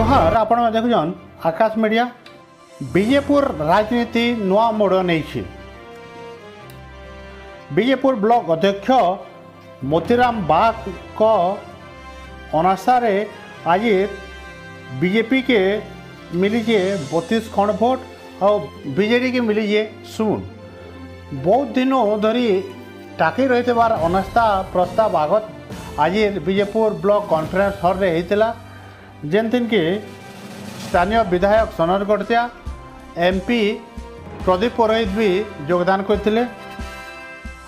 जोहार आपण देखुन आकाश मीडिया। विजयपुर राजनीति नुआ मोड़ नहीं। विजयपुर ब्लॉक अध्यक्ष मोतीराम बाग को अनासारे आज बीजेपी के मिलीजे 32 खंड भोट और बीजेडी के मिलीजे 0। बहुत दिनों धरी टाकी रही अनास्था प्रस्ताव आगत आज विजयपुर ब्लॉक कॉन्फ्रेंस हॉल रे होता जेनथिन कि स्थानीय विधायक सनर गड़तिया एमपी प्रदीप पुरोहित भी योगदान करते।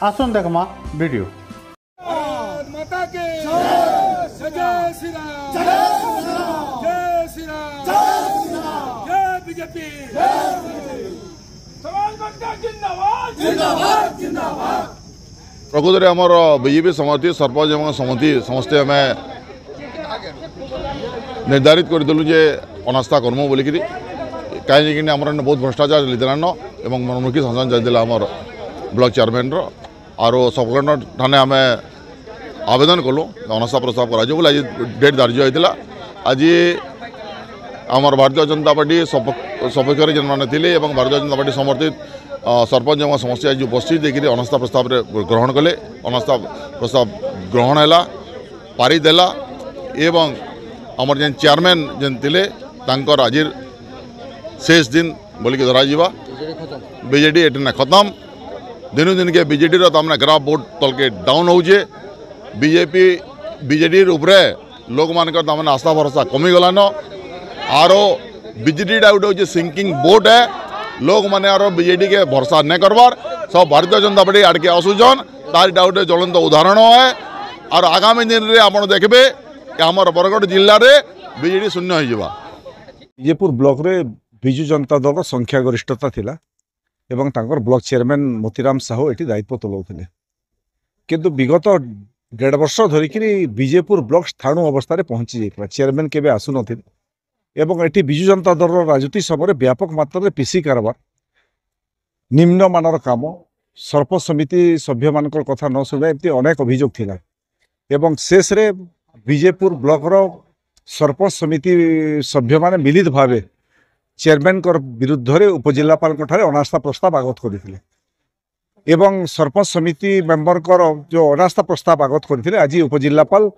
आसन देखमा वीडियो। माता के जय श्री राम, जय श्री राम, जय बीजेपी, जिंदाबाद जिंदाबाद जिंदाबाद। प्रकृत में आमर बीजेपी समिति सरपंच एवं समिति समस्ते आम निर्धारित करदेलु जे अनास्था कर्म बोलिक कहीं आमर बहुत भ्रष्टाचार चलते एवं मनमुखी शासन चलता आमर ब्लॉक चेयरमैन आर सबकंठ थाने आम आवेदन कलु अनास्था प्रस्ताव कर आज डेट धार्य होता। आज आमर भारतीय जनता पार्टी सपक्ष जेन मैंने थे भारतीय जनता पार्टी समर्थित सरपंच एवं समस्या आज उपस्थित देखिए अनास्था प्रस्ताव ग्रहण कले। अनास्था प्रस्ताव ग्रहण है पारित है एवं आमर जेन चेयरमैन जेन थे आज शेष दिन बोलिक धरा बीजेडी एटे खत्म। दिनू दिन के बीजेडी तमने ग्राफ बोर्ड तल के डाउन होजे। बीजेपी बीजेडी उपरे लोक मान तमने आस्था भरोसा कमिगलान आर बीजेडी गोटे सिंकिंग बोट है। लोक मैंने आर बीजेडी के भरोसा नहीं करवार सब भारतीय जनता पार्टी आड़के आसुचन तार गोटे ज्वलंत उदाहरण है। और आगामी दिन में आप देखते आमर बरगढ़ जिले में बीजेडी शून्य हो। विजयपुर ब्लॉक रे विजु जनता दल संख्या गरिष्ठता थिला एवं तांकर block chairman Motiram Sahu eighty दायित्व तुलाउथिले किंतु विगत 1.5 वर्ष धरिक विजयपुर ब्लॉक स्थाणु अवस्था पहुंची जाइला। चेयरमैन केबे आसु नथिले एवं एटी विजु जनता दल राजनीति समय व्यापक मात्रा रे पीसी कारबार निम्न मानर काम सरपंच समिति सभ्य मानकर कथा न सुना एमती अनेक अभियोग थिला एवं शेष रे विजयपुर ब्लॉक रो सरपंच समिति सभ्य माने मिलित भावे चेयरमैन विरुद्ध रे उपजिलापाल अनास्था प्रस्ताव आगत करथिले एवं सरपंच समिति मेंबर जो अनास्था प्रस्ताव आगत करथिले आज उपजिलापाल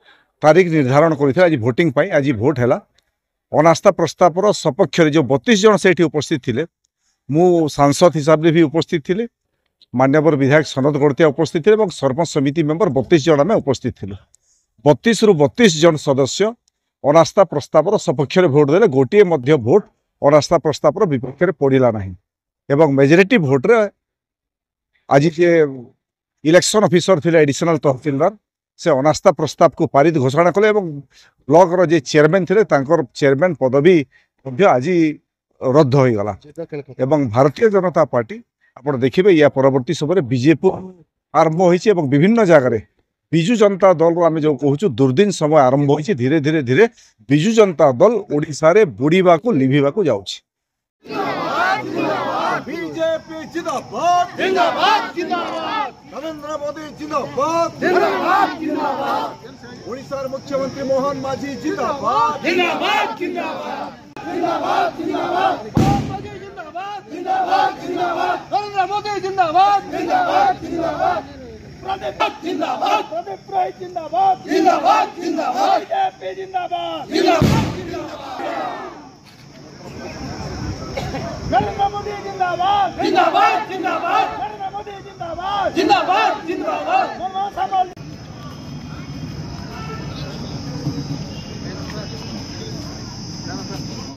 तारीख निर्धारण करथिले। आज भोटिंग पाई आज भोट हैला। अनास्था प्रस्ताव रो सपक्ष जो 32 जन से उपस्थित थिले। मु सांसद हिसाब से भी उपस्थित थिले। मान्यवर विधायक सनद गड़तिया उपस्थित थे और सरपंच समिति मेंबर 32 जन में उपस्थित थे। 32 रु 32 जन सदस्य अनास्था प्रस्ताव सपक्ष भोट देले। गोटे मध्य भोट अनास्था प्रस्ताव विपक्ष में पड़ा ना एवं मेजोरिटी भोट रे आज जे इलेक्शन ऑफिसर थे एडिशनल तहसीलदार से अनास्था प्रस्ताव को पारित घोषणा कले एवं ब्लॉक रो जे चेयरमैन थे चेयरमैन पदवी आज रद्द हो गला एवं भारतीय जनता पार्टी आप देखिए या परवर्ती समय बीजेपी आरंभ होती विभिन्न जगह विजु जनता दल आम जो कहूँ दुर्दिन समय आरंभ होती धीरे धीरे धीरे विजु जनता दल ओडिशा रे बुड़ीबा को लिभिबा को जाउछि। बीजेपी जिंदाबाद जिंदाबाद जिंदाबाद, नरेंद्र मोदी जिंदाबाद जिंदाबाद जिंदाबाद, ओडिशा मुख्यमंत्री मोहन माझी जिंदाबाद जिंदाबाद जिंदाबाद जिंदाबाद जिंदाबाद, मोदी जिंदाबाद जिंदाबाद जिंदाबाद, नरेंद्र मोदी जिंदाबाद जिंदाबाद जिंदाबाद, प्रदीप जिंदाबाद, प्रदीप पुरोहित जिंदाबाद जिंदाबाद जिंदाबाद, बीजेपी जिंदाबाद जिंदाबाद जिंदाबाद, नरेंद्र मोदी जिंदाबाद जिंदाबाद जिंदाबाद, नरेंद्र मोदी जिंदाबाद जिंदाबाद जिंदाबाद।